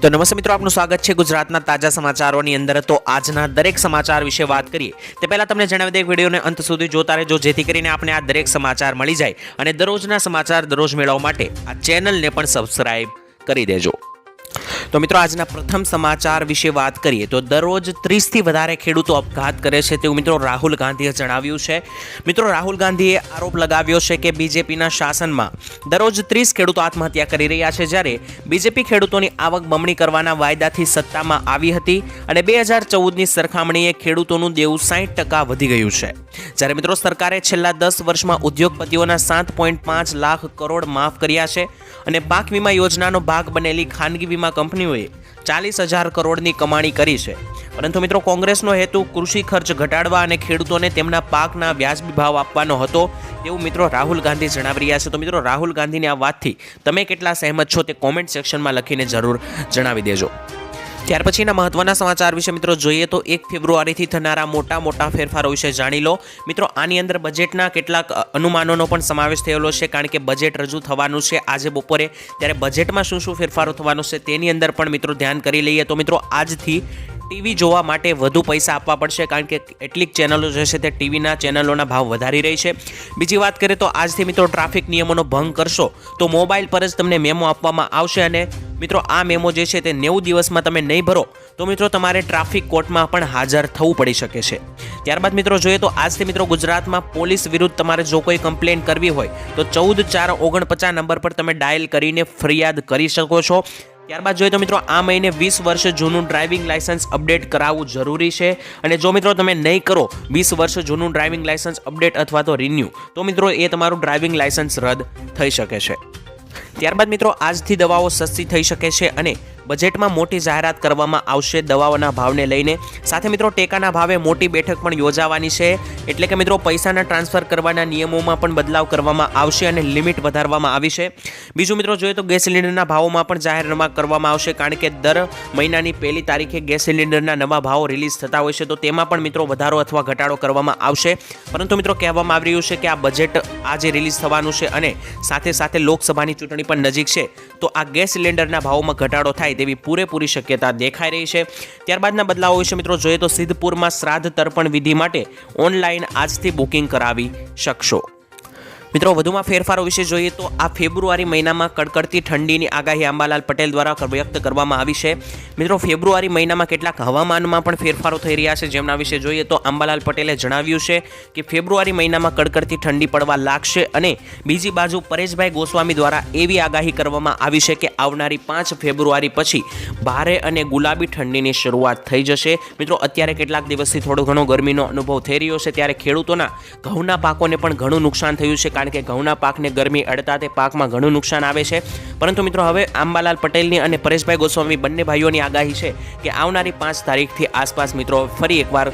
તો નમસ્તે મિત્રો, આપનું સ્વાગત છે ગુજરાતના તાજા સમાચારોની અંદર। તો આજના દરેક સમાચાર વિશે વાત કરીએ તે પહેલા તમને જણાવી દઈએ, વિડીયોને અંત સુધી જોતા રહેજો જેથી કરીને આપણે આ દરેક સમાચાર મળી જાય અને દરરોજના સમાચાર દરરોજ મેળવવા માટે આ ચેનલને પણ સબસ્ક્રાઇબ કરી દેજો। તો મિત્રો, આજના પ્રથમ સમાચાર વિશે વાત કરીએ તો દરરોજ 30 થી વધારે ખેડૂતો અપઘાત કરે છે તેવું મિત્રો રાહુલ ગાંધીએ જણાવ્યું છે। મિત્રો, રાહુલ ગાંધીએ આરોપ લગાવ્યો છે કે બીજેપીના શાસનમાં દરરોજ 30 ખેડૂતો આત્મહત્યા કરી રહ્યા છે, જ્યારે બીજેપી ખેડૂતોની આવક બમણી કરવાના વાયદાથી સત્તામાં આવી હતી અને 2014ની સરખામણીએ ખેડૂતોનું દેવું 60% વધી ગયું છે। જ્યારે મિત્રો સરકારે છેલ્લા 10 વર્ષમાં ઉદ્યોગપતિઓના 7.5 લાખ કરોડ માફ કર્યા છે અને પાક વીમા યોજનાનો ભાગ બનેલી ખાનગી વીમા કંપનીઓએ 40,000 કરોડની કમાણી કરી છે। પરંતુ મિત્રો કોંગ્રેસનો હેતુ કૃષિ ખર્ચ ઘટાડવા અને ખેડૂતોને તેમના પાકના વ્યાજબી ભાવ આપવાનો હતો તેવું મિત્રો રાહુલ ગાંધી જણાવી રહ્યા છે। તો મિત્રો, રાહુલ ગાંધીની આ વાતથી તમે કેટલા સહેમત છો તે કોમેન્ટ સેક્શનમાં લખીને જરૂર જણાવી દેજો। ત્યાર પછીના મહત્વના સમાચાર વિશે મિત્રો જોઈએ તો 1 ફેબ્રુઆરીથી થનારા મોટા ફેરફારો વિશે જાણી લો। મિત્રો, આની અંદર બજેટના કેટલાક અનુમાનોનો પણ સમાવેશ થયેલો છે, કારણ કે બજેટ રજૂ થવાનું છે આજે બપોરે, ત્યારે બજેટમાં શું ફેરફારો થવાનો છે તેની અંદર પણ મિત્રો ધ્યાન કરી લઈએ। તો મિત્રો, આજથી ટીવી જોવા માટે વધુ પૈસા આપવા પડશે, કારણ કે કેટલીક ચેનલો જે છે તે ટીવીના ચેનલોના ભાવ વધારી રહી છે। બીજી વાત કરીએ તો આજથી મિત્રો ટ્રાફિક નિયમોનો ભંગ કરશો તો મોબાઈલ પર જ તમને મેમો આપવામાં આવશે અને મિત્રો આ મેમો જે છે તે 90 દિવસમાં તમે નહીં ભરો તો મિત્રો તમારે ટ્રાફિક કોર્ટમાં પણ હાજર થવું પડી શકે છે। ત્યારબાદ મિત્રો જોઈએ તો આજથી મિત્રો ગુજરાતમાં પોલીસ વિરુદ્ધ તમારે જો કોઈ કમ્પ્લેન કરવી હોય તો 14 4 49 નંબર પર તમે ડાયલ કરીને ફરિયાદ કરી શકો છો। ત્યારબાદ જોઈએ તો મિત્રો આ મહિને 20 વર્ષ જૂનું ડ્રાઇવિંગ લાયસન્સ અપડેટ કરાવવું જરૂરી છે અને જો મિત્રો તમે નહીં કરો 20 વર્ષ જૂનું ડ્રાઇવિંગ લાયસન્સ અપડેટ અથવા તો રિન્યૂ તો મિત્રો એ તમારું ડ્રાઇવિંગ લાયસન્સ રદ થઈ શકે છે। ત્યારબાદ મિત્રો આજથી દવાઓ સસ્તી થઈ શકે છે અને બજેટમાં મોટી જાહેરાત કરવામાં આવશે દવાઓના ભાવને લઈને। સાથે મિત્રો ટેકાના ભાવે મોટી બેઠક પણ યોજાવાની છે, એટલે કે મિત્રો પૈસાના ટ્રાન્સફર કરવાના નિયમોમાં પણ બદલાવ કરવામાં આવશે અને લિમિટ વધારવામાં આવી છે। બીજું મિત્રો જોઈએ તો ગેસ સિલિન્ડરના ભાવોમાં પણ જાહેરનામા કરવામાં આવશે, કારણ કે દર મહિનાની 1લી તારીખે ગેસ સિલિન્ડરના નવા ભાવો રિલીઝ થતા હોય છે, તો તેમાં પણ મિત્રો વધારો અથવા ઘટાડો કરવામાં આવશે। પરંતુ મિત્રો કહેવામાં આવી રહ્યું છે કે આ બજેટ આજે રિલીઝ થવાનું છે અને સાથે લોકસભાની ચૂંટણી પણ નજીક છે, તો આ ગેસ સિલિન્ડરના ભાવોમાં ઘટાડો થાય તેવી પૂરેપૂરી શક્યતા દેખાઈ રહી છે। ત્યારબાદના બદલાવો વિશે મિત્રો જોઈએ તો સિદ્ધપુરમાં શ્રાદ્ધ તર્પણ વિધિ માટે ઓનલાઈન આજથી બુકિંગ કરાવી શકશો। મિત્રો વધુમાં ફેરફારો વિશે જોઈએ તો આ ફેબ્રુઆરી મહિનામાં કડકડતી ઠંડીની આગાહી અંબાલાલ પટેલ દ્વારા વ્યક્ત કરવામાં આવી છે। મિત્રો ફેબ્રુઆરી મહિનામાં કેટલાક હવામાનમાં પણ ફેરફારો થઈ રહ્યા છે, જેમના વિશે જોઈએ તો અંબાલાલ પટેલે જણાવ્યું છે કે ફેબ્રુઆરી મહિનામાં કડકડતી ઠંડી પડવા લાગશે અને બીજી બાજુ પરેશભાઈ ગોસ્વામી દ્વારા એવી આગાહી કરવામાં આવી છે કે આવનારી 5 ફેબ્રુઆરી પછી ભારે અને ગુલાબી ઠંડીની શરૂઆત થઈ જશે। મિત્રો અત્યારે કેટલાક દિવસથી થોડો ઘણો ગરમીનો અનુભવ થઈ રહ્યો છે, ત્યારે ખેડૂતોના ઘઉંના પાકોને પણ ઘણું નુકસાન થયું છે, કારણ કે ઘઉંના પાકને ગરમી અડતા તે પાકમાં ઘણું નુકસાન આવે છે। પરંતુ મિત્રો હવે અંબાલાલ પટેલની અને પરેશભાઈ ગોસ્વામી બંને ભાઈઓની આગાહી છે કે આવનારી 5 તારીખથી આસપાસ મિત્રો ફરી એકવાર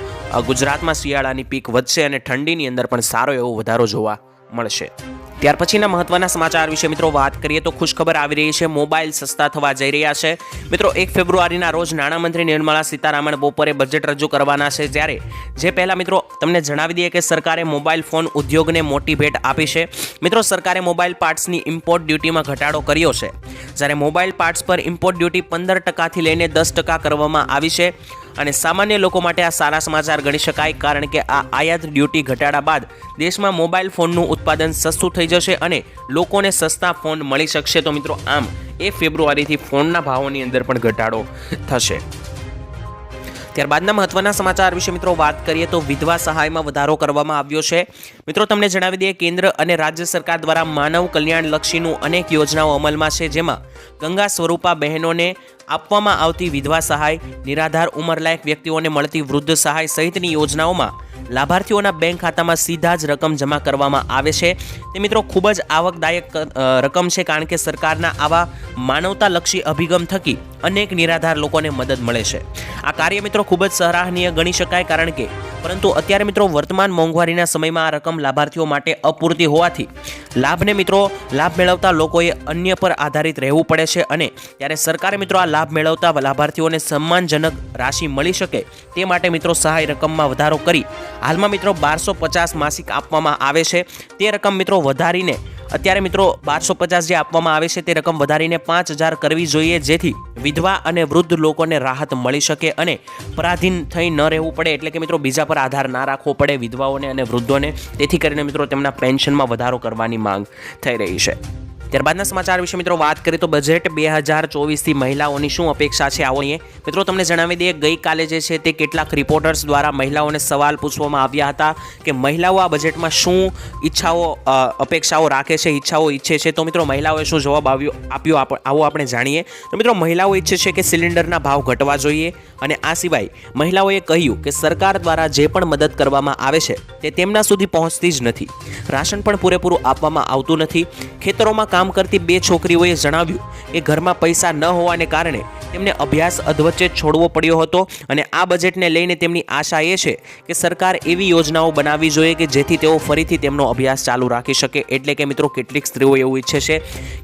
ગુજરાતમાં શિયાળાની પીક વધશે અને ઠંડીની અંદર પણ સારો એવો વધારો જોવા મળશે। ત્યાર પછીના મહત્વના સમાચાર વિશે મિત્રો વાત કરીએ તો ખુશખબર આવી રહી છે, મોબાઈલ સસ્તા થવા જઈ રહ્યા છે। મિત્રો 1 ફેબ્રુઆરીના રોજ નાણામંત્રી નિર્મલા સીતારામન બપોરે બજેટ રજૂ કરવાના છે, જ્યારે જે પહેલા મિત્રો તમને જણાવી દઈએ કે સરકારે મોબાઈલ ફોન ઉદ્યોગને મોટી ભેટ આપી છે। મિત્રો સરકારે મોબાઈલ પાર્ટ્સની ઇમ્પોર્ટ ડ્યુટીમાં ઘટાડો કર્યો છે, જ્યારે મોબાઈલ પાર્ટ્સ પર ઇમ્પોર્ટ ડ્યુટી 15%થી લઈને 10% કરવામાં આવી છે અને સામાન્ય લોકો માટે આ સારા સમાચાર ગણી શકાય, કારણ કે આ આયાત ડ્યુટી ઘટાડા બાદ દેશમાં મોબાઈલ ફોનનું ઉત્પાદન સસ્તું થઈ જશે અને લોકોને સસ્તા ફોન મળી શકશે। તો મિત્રો આમ 1 ફેબ્રુઆરીથી ફોનના ભાવોની અંદર પણ ઘટાડો થશે। ત્યારબાદના મહત્વના સમાચાર વિશે મિત્રો વાત કરીએ તો વિધવા સહાયમાં વધારો કરવામાં આવ્યો છે। મિત્રો તમને જણાવી દઈએ, કેન્દ્ર અને રાજ્ય સરકાર દ્વારા માનવ કલ્યાણ લક્ષીનું અનેક યોજનાઓ અમલમાં છે, જેમાં ગંગા સ્વરૂપા બહેનોને આપવામાં આવતી વિધવા સહાય, નિરાધાર ઉંમરલાયક વ્યક્તિઓને મળતી વૃદ્ધ સહાય સહિતની યોજનાઓમાં લાભાર્થીઓના બેંક ખાતામાં સીધા જ રકમ જમા કરવામાં આવે છે। તે મિત્રો ખૂબ જ આવકદાયક રકમ છે, કારણ કે સરકારના આવા માનવતાલક્ષી અભિગમ થકી અનેક નિરાધાર લોકોને મદદ મળે છે। આ કાર્ય મિત્રો ખૂબ જ સરાહનીય ગણી શકાય, કારણ કે પરંતુ અત્યારે મિત્રો વર્તમાન મોંઘવારીના સમયમાં આ રકમ લાભાર્થીઓ માટે અપૂરતી હોવાથી લાભ મેળવતા લોકોએ અન્ય પર આધારિત રહેવું પડે છે અને ત્યારે સરકારે મિત્રો આ લાભ મેળવતા લાભાર્થીઓને સન્માનજનક રાશિ મળી શકે તે માટે મિત્રો સહાય રકમમાં વધારો કરી હાલમાં મિત્રો 1250 માસિક આપવામાં આવે છે તે રકમ મિત્રો વધારીને અત્યારે મિત્રો 1250 જે આપવામાં આવે છે તે રકમ વધારીને 5000 કરવી જોઈએ, જેથી વિધવા અને વૃદ્ધ લોકોને રાહત મળી શકે અને પરાધીન થઈ ન રહેવું પડે, એટલે કે મિત્રો બીજા પર આધાર ના રાખવો પડે વિધવાઓને અને વૃદ્ધોને. તેથી કરીને મિત્રો તેમના પેન્શનમાં વધારો કરવાની માંગ થઈ રહી છે. ત્યારબાદના સમાચાર વિશે મિત્રો વાત કરીએ તો બજેટ 2024થી મહિલાઓની શું અપેક્ષા છે આવો અહીંયા મિત્રો તમને જણાવી દઈએ. ગઈકાલે જે છે તે કેટલાક રિપોર્ટર્સ દ્વારા મહિલાઓને સવાલ પૂછવામાં આવ્યા હતા કે મહિલાઓ આ બજેટમાં શું અપેક્ષાઓ રાખે છે, ઈચ્છાઓ ઈચ્છે છે. તો મિત્રો મહિલાઓએ શું જવાબ આપ્યો આવો આપણે જાણીએ. તો મિત્રો મહિલાઓ ઈચ્છે છે કે સિલિન્ડરના ભાવ ઘટવા જોઈએ અને આ સિવાય મહિલાઓએ કહ્યું કે સરકાર દ્વારા જે પણ મદદ કરવામાં આવે છે તે તેમના સુધી પહોંચતી જ નથી. રાશન પણ પૂરેપૂરું આપવામાં આવતું નથી. ખેતરોમાં કામ કરતી 2 છોકરીઓએ જણાવ્યું કે ઘરમાં પૈસા ન હોવાને કારણે તેમને અભ્યાસ અધવચ્ચે છોડવો પડ્યો હતો અને આ બજેટને લઈને તેમની આશા એ છે કે સરકાર એવી યોજનાઓ બનાવવી જોઈએ કે જેથી તેઓ ફરીથી તેમનો અભ્યાસ ચાલુ રાખી શકે. એટલે કે મિત્રો કેટલીક સ્ત્રીઓ એવું ઈચ્છે છે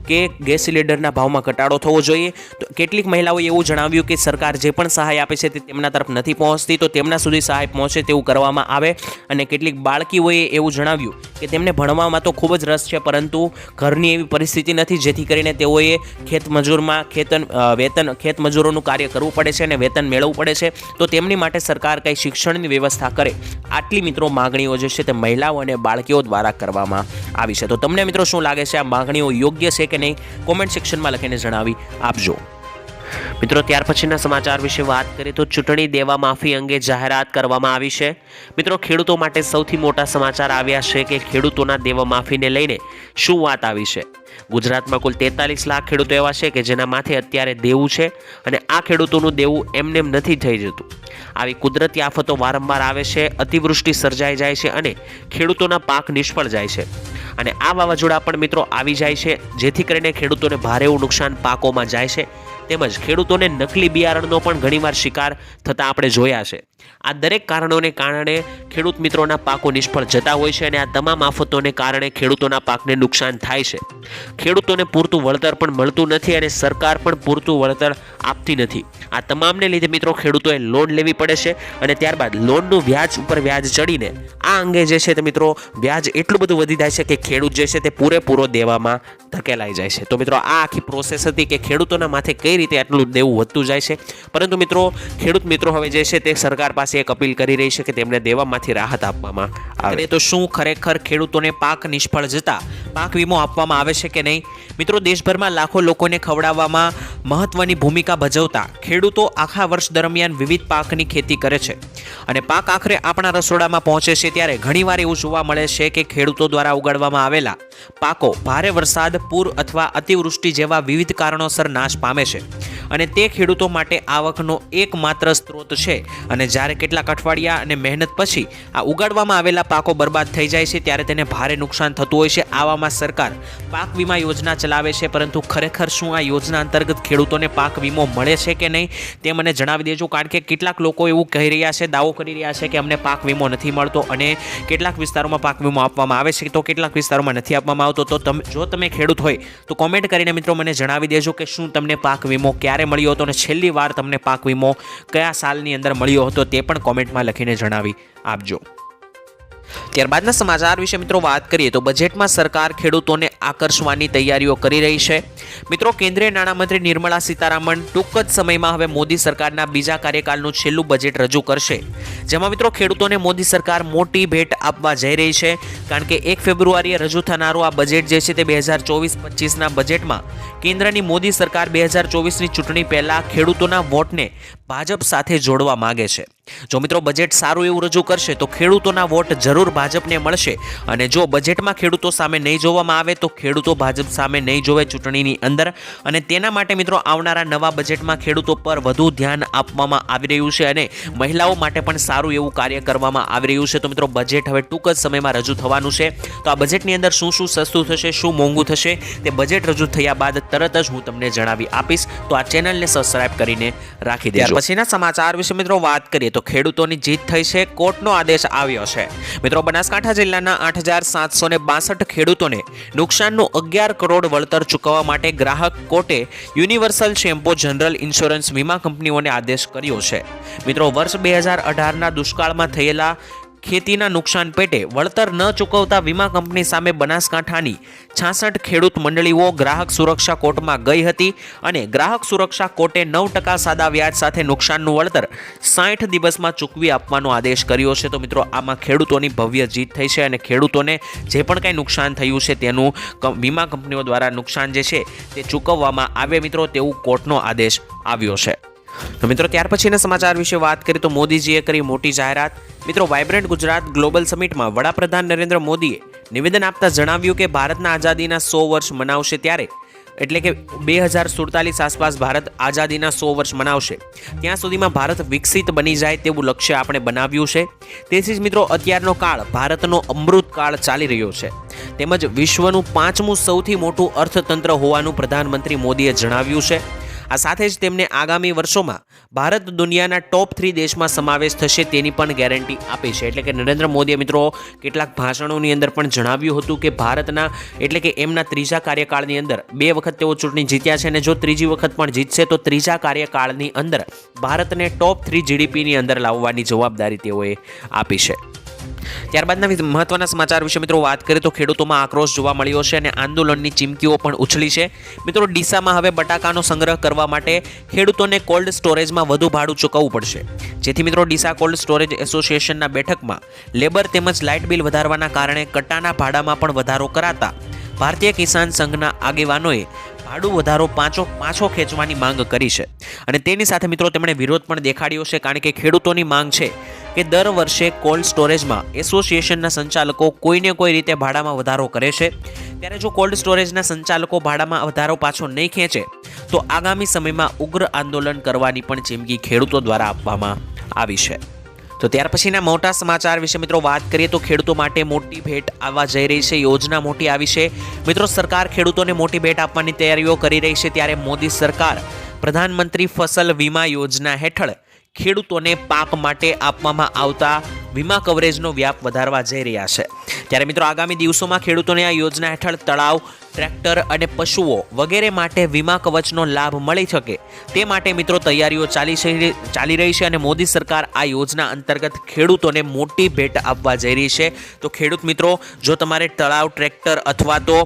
કે ગેસ સિલિન્ડરના ભાવમાં ઘટાડો થવો જોઈએ. તો કેટલીક મહિલાઓએ એવું જણાવ્યું કે સરકાર જે પણ સહાય આપે છે તે તેમના તરફ નથી પહોંચતી, તો તેમના સુધી સહાય પહોંચે તેવું કરવામાં આવે. અને કેટલીક બાળકીઓએ એવું જણાવ્યું કે તેમને ભણવામાં તો ખૂબ જ રસ છે પરંતુ ઘરની એવી પરિસ્થિતિ નથી જેથી કરીને તેઓએ ખેતમજૂરોનું કાર્ય કરવું પડે છે અને વેતન મેળવવું પડે છે. તો તેમની માટે સરકાર કંઈ શિક્ષણની વ્યવસ્થા કરે, આટલી મિત્રો માગણીઓ જે છે તે મહિલાઓ અને બાળકીઓ દ્વારા કરવામાં આવી છે. તો તમને મિત્રો શું લાગે છે, આ માગણીઓ યોગ્ય છે કે નહીં? કોમેન્ટ સેક્શનમાં લખીને જણાવી આપજો. મિત્રો ત્યાર પછીના સમાચાર વિશે વાત કરીએ તો ચૂંટણી દેવા માફી અંગે જાહેરાત કરવામાં આવી છે. મિત્રો ખેડૂતો માટે સૌથી મોટા સમાચાર આવ્યા છે કે ખેડૂતોના દેવા માફીને લઈને શું વાત આવી છે. ગુજરાતમાં કુલ 43 લાખ ખેડૂતો એવા છે કે જેના માથે અત્યારે દેવું છે અને આ ખેડૂતોનું દેવું એમનેમ નથી થઈ જતું. આવી કુદરતી આફતો વારંવાર આવે છે, અતિવૃષ્ટિ સર્જાઈ જાય છે અને ખેડૂતોના પાક નિષ્ફળ જાય છે. અને આ વાવાઝોડા પણ મિત્રો આવી જાય છે જેથી કરીને ખેડૂતોને ભારે એવું નુકસાન પાકોમાં જાય છે. તેમજ ખેડૂતોને નકલી બિયારણનો પણ ઘણીવાર શિકાર થતા આપણે જોયા છે. આ દરેક કારણોને કારણે ખેડૂત મિત્રોના પાકો નિષ્ફળ જતા હોય છે અને આ તમામ આફતોને કારણે ખેડૂતોના પાકને નુકસાન થાય છે. ખેડૂતોને પૂરતું વળતર પણ મળતું નથી અને સરકાર પણ પૂરતું વળતર આપતી નથી. આ તમામને લીધે મિત્રો ખેડૂતોએ લોન લેવી પડે છે અને ત્યારબાદ લોનનું વ્યાજ ઉપર વ્યાજ ચડીને આ અંગે જે છે તે મિત્રો વ્યાજ એટલું બધું વધી જાય છે કે ખેડૂત જે છે તે પૂરેપૂરો દેવામાં ધકેલાઈ જાય છે. તો મિત્રો આ આખી પ્રોસેસ હતી કે ખેડૂતોના માથે કઈ રીતે આટલું દેવું વધતું જાય છે. પરંતુ મિત્રો ખેડૂત મિત્રો હવે જે છે તે સરકાર પાસે એક અપીલ કરી રહી છે કે તેમને દેવામાંથી રાહત આપવામાં આવે. તો શું ખરેખર ખેડૂતોને પાક નિષ્ફળ જતા પાક વીમો આપવામાં આવે છે કે નહીં? મિત્રો દેશભરમાં લાખો લોકોને ખવડાવવામાં મહત્વની ભૂમિકા ભજવતા ખેડૂતો આખા વર્ષ દરમિયાન વિવિધ પાકની ખેતી કરે છે અને પાક આખરે આપણા રસોડામાં પહોંચે છે ત્યારે ઘણીવાર એવું જોવા મળે છે કે ખેડૂતો દ્વારા ઉગાડવામાં આવેલા પાકો ભારે વરસાદ, પૂર અથવા અતિવૃષ્ટિ જેવા વિવિધ કારણોસર નાશ પામે છે અને તે ખેડૂતો માટે આવકનો એકમાત્ર સ્ત્રોત છે. અને જ્યારે કેટલાક અઠવાડિયા અને મહેનત પછી આ ઉગાડવામાં આવેલા પાકો બરબાદ થઈ જાય છે ત્યારે તેને ભારે નુકસાન થતું હોય છે. આવામાં સરકાર પાક વીમા યોજના ચલાવે છે, પરંતુ ખરેખર શું આ યોજના અંતર્ગત ખેડૂતોને પાક વીમો મળે છે કે નહીં તે મને જણાવી દેજો. કારણ કે કેટલાક લોકો એવું કહી રહ્યા છે, દાવો કરી રહ્યા છે કે અમને પાક વીમો નથી મળતો અને કેટલાક વિસ્તારોમાં પાક વીમો આપવામાં આવે છે તો કેટલાક વિસ્તારોમાં નથી આપવામાં આવતો. તો જો તમે ખેડૂત હોય તો કોમેન્ટ કરીને મિત્રો મને જણાવી દેજો કે શું તમને પાક વીમો ક્યારે મળ્યો હતો અને છેલ્લી વાર તમને પાક વીમો કયા સાલની અંદર મળ્યો હતો તે પણ કોમેન્ટમાં લખીને જણાવી આપજો. ત્યારબાદના સમાચાર વિશે મિત્રો વાત કરીએ તો બજેટમાં સરકાર ખેડૂતોને આકર્ષવાની તૈયારીઓ કરી રહી છે. મિત્રો કેન્દ્રીય નાણામંત્રી નિર્મલા સીતારામન ટૂંક જ સમયમાં હવે મોદી સરકારના બીજા કાર્યકાળનું છેલ્લું બજેટ રજૂ કરશે, જેમાં મિત્રો ખેડૂતોને મોદી સરકાર મોટી ભેટ આપવા જઈ રહી છે. કારણ કે 1 ફેબ્રુઆરીએ રજૂ થનારું આ બજેટ જે છે તે 2024-25ના બજેટમાં કેન્દ્રની મોદી સરકાર 2024ની ચૂંટણી પહેલા ખેડૂતોના વોટને ભાજપ સાથે જોડવા માંગે છે. જો મિત્રો બજેટ સારું એવું રજૂ કરશે તો ખેડૂતોના વોટ જરૂર ભાજપને મળશે અને જો બજેટમાં ખેડૂતો સામે નહીં જોવામાં આવે તો ખેડૂતો ભાજપ સામે નહીં જોવે ચૂંટણીની અંદર, અને તેના માટે મિત્રો આવનારા નવા બજેટમાં ખેડૂતો પર વધુ ધ્યાન આપવામાં આવી રહ્યું છે અને મહિલાઓ માટે પણ સારું એવું કાર્ય કરવામાં આવી રહ્યું છે. તો મિત્રો બજેટ હવે ટૂંક જ સમયમાં રજૂ થવાનું છે. તો આ બજેટની અંદર શું શું સસ્તું થશે, શું મોંઘું થશે, તે બજેટ રજૂ થયા બાદ તરત જ હું તમને જણાવી આપીશ. તો આ ચેનલને સબસ્ક્રાઇબ કરીને રાખી દેજો. પછીના સમાચાર વિશે મિત્રો વાત કરીએ તો ખેડૂતોની જીત થઈ છે, કોર્ટનો આદેશ આવ્યો છે. મિત્રો બનાસકાંઠા જિલ્લાના 8762 ખેડૂતોને નુકસાનનું 11 કરોડ વળતર ચૂકવવા માટે ગ્રાહક કોર્ટે યુનિવર્સલ શેમ્પો જનરલ ઇન્સ્યોરન્સ વીમા કંપનીઓને આદેશ કર્યો છે. મિત્રો વર્ષ 2018ના દુષ્કાળમાં થયેલા ખેતીના નુકસાન પેટે વળતર ન ચૂકવતા વીમા કંપની સામે બનાસકાંઠાની 66 ખેડૂત મંડળીઓ ગ્રાહક સુરક્ષા કોર્ટમાં ગઈ હતી અને ગ્રાહક સુરક્ષા કોર્ટે 9% સાદા વ્યાજ સાથે નુકસાનનું વળતર 60 દિવસમાં ચૂકવી આપવાનો આદેશ કર્યો છે. તો મિત્રો આમાં ખેડૂતોની ભવ્ય જીત થઈ છે અને ખેડૂતોને જે પણ કંઈ નુકસાન થયું છે તેનું વીમા કંપનીઓ દ્વારા નુકસાન જે છે તે ચૂકવવામાં આવે મિત્રો તેવું કોર્ટનો આદેશ આવ્યો છે. તો મિત્રો ત્યાર પછીના સમાચાર વિશે વાત કરીએ તો મોદીજીએ કરી મોટી જાહેરાત. મિત્રો વાઇબ્રન્ટ ગુજરાત ગ્લોબલ સમિટમાં વડાપ્રધાન નરેન્દ્ર મોદીએ નિવેદન આપતા જણાવ્યું કે ભારતના આઝાદીના 100 વર્ષ મનાવશે ત્યારે, એટલે કે 2047 આસપાસ ભારત આઝાદીના 100 વર્ષ મનાવશે ત્યાં સુધીમાં ભારત વિકસિત બની જાય તેવું લક્ષ્ય આપણે બનાવ્યું છે. તેથી જ મિત્રો અત્યારનો કાળ ભારતનો અમૃત કાળ ચાલી રહ્યો છે તેમજ વિશ્વનું 5મું સૌથી મોટું અર્થતંત્ર હોવાનું પ્રધાનમંત્રી મોદીએ જણાવ્યું છે. આ સાથે જ તેમને આગામી વર્ષોમાં ભારત દુનિયાના ટોપ 3 દેશમાં સમાવેશ થશે તેની પણ ગેરંટી આપી છે. એટલે કે નરેન્દ્ર મોદીએ મિત્રો કેટલાક ભાષણોની અંદર પણ જણાવ્યું હતું કે ભારતના એટલે કે એમના ત્રીજા કાર્યકાળની અંદર 2 વખત તેઓ ચૂંટણી જીત્યા છે અને જો ત્રીજી વખત પણ જીતશે તો ત્રીજા કાર્યકાળની અંદર ભારતને ટોપ 3 જીડીપીની અંદર લાવવાની જવાબદારી તેઓએ આપી છે. ત્યારબાદના મહત્વના સમાચાર વિશે મિત્રો વાત કરીએ તો ખેડૂતોમાં આક્રોશ જોવા મળ્યો છે અને આંદોલનની ચીમકીઓ પણ ઉછળી છે. મિત્રો ડીસામાં હવે બટાકાનો સંગ્રહ કરવા માટે ખેડૂતોને કોલ્ડ સ્ટોરેજમાં વધુ ભાડું ચૂકવવું પડશે. જેથી મિત્રો ડીસા કોલ્ડ સ્ટોરેજ એસોસિએશનના બેઠકમાં લેબર તેમજ લાઇટ બિલ વધારવાના કારણે કટ્ટાના ભાડામાં પણ વધારો કરાતા ભારતીય કિસાન સંઘના આગેવાનોએ ભાડું વધારો પાછો ખેંચવાની માંગ કરી છે અને તેની સાથે મિત્રો તેમણે વિરોધ પણ દેખાડ્યો છે. કારણ કે ખેડૂતોની માંગ છે કે દર વર્ષે કોલ્ડ સ્ટોરેજમાં એસોસિએશનના સંચાલકો કોઈને કોઈ રીતે ભાડામાં વધારો કરે છે, ત્યારે જો કોલ્ડ સ્ટોરેજના સંચાલકો ભાડામાં વધારો પાછો નહીં ખેંચે તો આગામી સમયમાં ઉગ્ર આંદોલન કરવાની પણ ચીમકી ખેડૂતો દ્વારા આપવામાં આવી છે. તો ત્યાર પછીના મોટા સમાચાર વિશે મિત્રો વાત કરીએ તો ખેડૂતો માટે મોટી ભેટ આવવા જઈ રહી છે, યોજના મોટી આવી છે. મિત્રો સરકાર ખેડૂતોને મોટી ભેટ આપવાની તૈયારીઓ કરી રહી છે ત્યારે મોદી સરકાર પ્રધાનમંત્રી ફસલ વીમા યોજના હેઠળ ખેડૂતોને પાક માટે આપવામાં આવતા વીમા કવરેજનો વ્યાપ વધારવા જઈ રહ્યા છે. ત્યારે મિત્રો આગામી દિવસોમાં ખેડૂતોને આ યોજના હેઠળ તળાવ, ટ્રેક્ટર અને પશુઓ વગેરે માટે વીમા કવચનો લાભ મળી શકે તે માટે મિત્રો તૈયારીઓ ચાલી રહી છે અને મોદી સરકાર આ યોજના અંતર્ગત ખેડૂતોને મોટી ભેટ આપવા જઈ રહી છે. તો ખેડૂત મિત્રો, જો તમારે તળાવ, ટ્રેક્ટર અથવા તો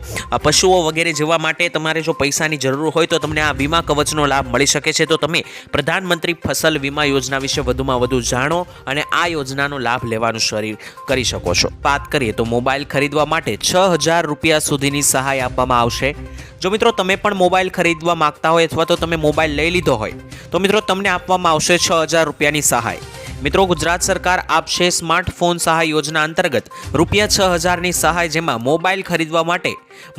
પશુઓ વગેરે જેવા માટે તમારે જો પૈસાની જરૂર હોય તો તમને આ વીમા કવચનો લાભ મળી શકે છે. તો તમે પ્રધાનમંત્રી ફસલ વીમા યોજના વિશે વધુમાં વધુ જાણો અને આ યોજનાનો લાભ લેવાનું શરૂ કરી શકો છો. વાત કરીએ તો મોબાઈલ ખરીદવા માટે 6000 રૂપિયા સુધીની સહાય આપવામાં આવશે. જો મિત્રો તમે પણ મોબાઈલ ખરીદવા માંગતા હોય અથવા તો તમે મોબાઈલ લઈ લીધો હોય તો મિત્રો તમને આપવામાં આવશે 6000 રૂપિયાની સહાય. મિત્રો ગુજરાત સરકાર આપશે સ્માર્ટફોન સહાય યોજના અંતર્ગત ₹6000ની સહાય, જેમાં મોબાઈલ ખરીદવા માટે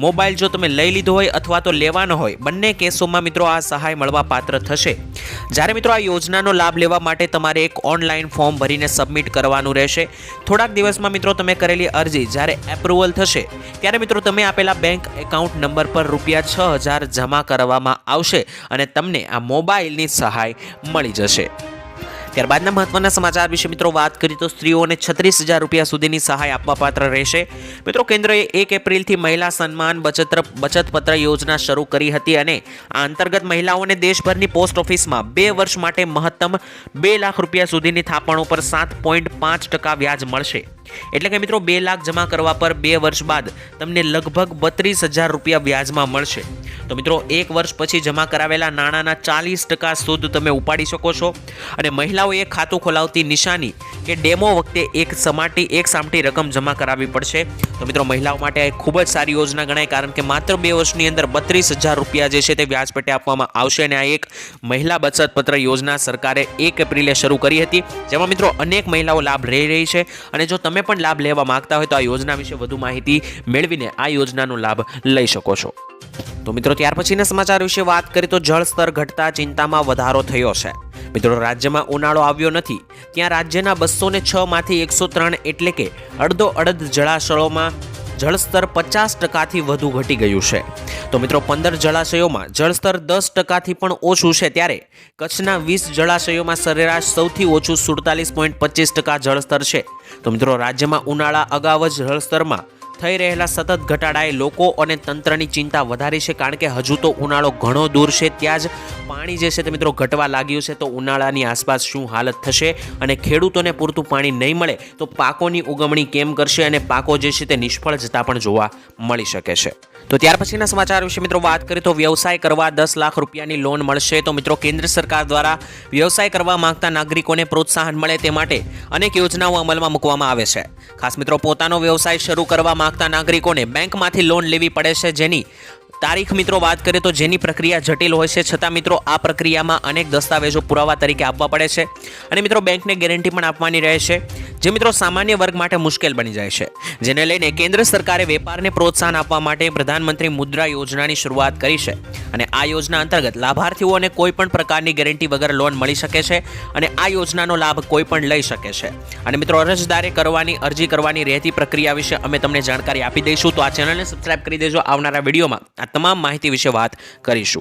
મોબાઈલ જો તમે લઈ લીધો હોય અથવા તો લેવાનો હોય બંને કેસોમાં મિત્રો આ સહાય મળવા પાત્ર થશે. જ્યારે મિત્રો આ યોજનાનો લાભ લેવા માટે તમારે એક ઓનલાઈન ફોર્મ ભરીને સબમિટ કરવાનું રહેશે. થોડાક દિવસમાં મિત્રો તમે કરેલી અરજી જ્યારે એપ્રુવલ થશે ત્યારે મિત્રો તમે આપેલા બેંક એકાઉન્ટ નંબર પર ₹6000 જમા કરવામાં આવશે અને તમને આ મોબાઈલની સહાય મળી જશે. ત્યારબાદના મહત્વના સમાચાર વિશે મિત્રો વાત કરીએ તો સ્ત્રીઓને 36000 રૂપિયા સુધીની સહાય આપવા પાત્ર રહેશે. મિત્રો કેન્દ્રએ 1 એપ્રિલથી મહિલા સન્માન બચત પત્ર યોજના શરૂ કરી હતી અને આ અંતર્ગત મહિલાઓને દેશભરની પોસ્ટ ઓફિસમાં 2 વર્ષ માટે મહત્તમ 2 લાખ રૂપિયા સુધીની થાપણો પર 7.5% વ્યાજ મળશે. એટલે કે મિત્રો 2 લાખ જમા કરવા પર 2 વર્ષ બાદ તમને લગભગ 32000 રૂપિયા વ્યાજમાં મળશે. તો મિત્રો 1 વર્ષ પછી જમા કરાવેલા નાણાંના 40% સૂદ તમે ઉપાડી શકો છો અને મહિલાઓએ ખાતું ખોલાવતી નિશાની કે ડેમો વખતે એક સામટી રકમ જમા કરાવવી પડશે. તો મિત્રો મહિલાઓ માટે આ ખૂબ જ સારી યોજના ગણાય, કારણ કે માત્ર 2 વર્ષની અંદર 32000 રૂપિયા જે છે તે વ્યાજ પેટે આપવામાં આવશે અને આ એક મહિલા બચત પત્ર યોજના સરકારે 1 એપ્રિલે શરૂ કરી હતી, જેમાં મિત્રો અનેક મહિલાઓ લાભ લઈ રહી છે. અને જો તમે તમે પણ લાભ લેવા માંગતા હોય તો આ યોજના વિશે વધુ માહિતી મેળવીને આ યોજનાનો લાભ લઈ શકો છો. તો મિત્રો ત્યાર પછીના સમાચાર વિશે વાત કરીએ તો જળસ્તર ઘટતા ચિંતામાં વધારો થયો છે. મિત્રો રાજ્યમાં ઉનાળો આવ્યો નથી ત્યાં રાજ્યના 206 માંથી 103 એટલે કે અડધો જળાશયોમાં જળસ્તર 50%થી વધુ ઘટી ગયું છે. તો મિત્રો 15 જળાશયોમાં જળસ્તર 10%થી પણ ઓછું છે ત્યારે કચ્છના 20 જળાશયોમાં સરેરાશ સૌથી ઓછું 47.25% જળસ્તર છે. તો મિત્રો રાજ્યમાં ઉનાળા અગાઉ જ જળસ્તરમાં થઈ રહેલા સતત ઘટાડાએ લોકો અને તંત્રની ચિંતા વધારી છે, કારણ કે હજુ તો ઉનાળો ઘણો દૂર છે. ત્યાં જ પાણી જે છે તે મિત્રો ઘટવા લાગ્યું છે. તો ઉનાળાની આસપાસ શું હાલત થશે અને ખેડૂતોને પૂરતું પાણી નહીં મળે તો પાકોની ઉગવણી કેમ કરશે અને પાકો જે છે તે નિષ્ફળ જતા પણ જોવા મળી શકે છે. તો ત્યાર પછીના સમાચાર વિશે મિત્રો વાત કરીએ તો વ્યવસાય કરવા 10 લાખ રૂપિયાની લોન મળશે. તો મિત્રો કેન્દ્ર સરકાર દ્વારા વ્યવસાય કરવા માંગતા નાગરિકોને પ્રોત્સાહન મળે તે માટે અનેક યોજનાઓ અમલમાં મૂકવામાં આવે છે. ખાસ મિત્રો પોતાનો વ્યવસાય શરૂ કરવા માંગતા નાગરિકોને બેંકમાંથી લોન લેવી પડે છે, જેની તારીખ મિત્રો વાત કરીએ તો જેની પ્રક્રિયા જટિલ હોય છે, છતાં મિત્રો આ પ્રક્રિયામાં અનેક દસ્તાવેજો પુરાવા તરીકે આપવા પડે છે અને મિત્રો બેંકને ગેરંટી પણ આપવાની રહે છે, જે મિત્રો સામાન્ય વર્ગ માટે મુશ્કેલ બની જાય છે. જેને લઈને કેન્દ્ર સરકારે વેપારને પ્રોત્સાહન આપવા માટે પ્રધાનમંત્રી મુદ્રા યોજનાની શરૂઆત કરી છે અને આ યોજના અંતર્ગત લાભાર્થીઓને કોઈ પણ પ્રકારની ગેરંટી વગર લોન મળી શકે છે અને આ યોજનાનો લાભ કોઈ પણ લઈ શકે છે. અને મિત્રો અરજદારે અરજી કરવાની રહેતી પ્રક્રિયા વિશે અમે તમને જાણકારી આપી દઈશું. તો આ ચેનલને સબસ્ક્રાઇબ કરી દેજો. આવનારા વિડીયોમાં આ તમામ માહિતી વિશે વાત કરીશું.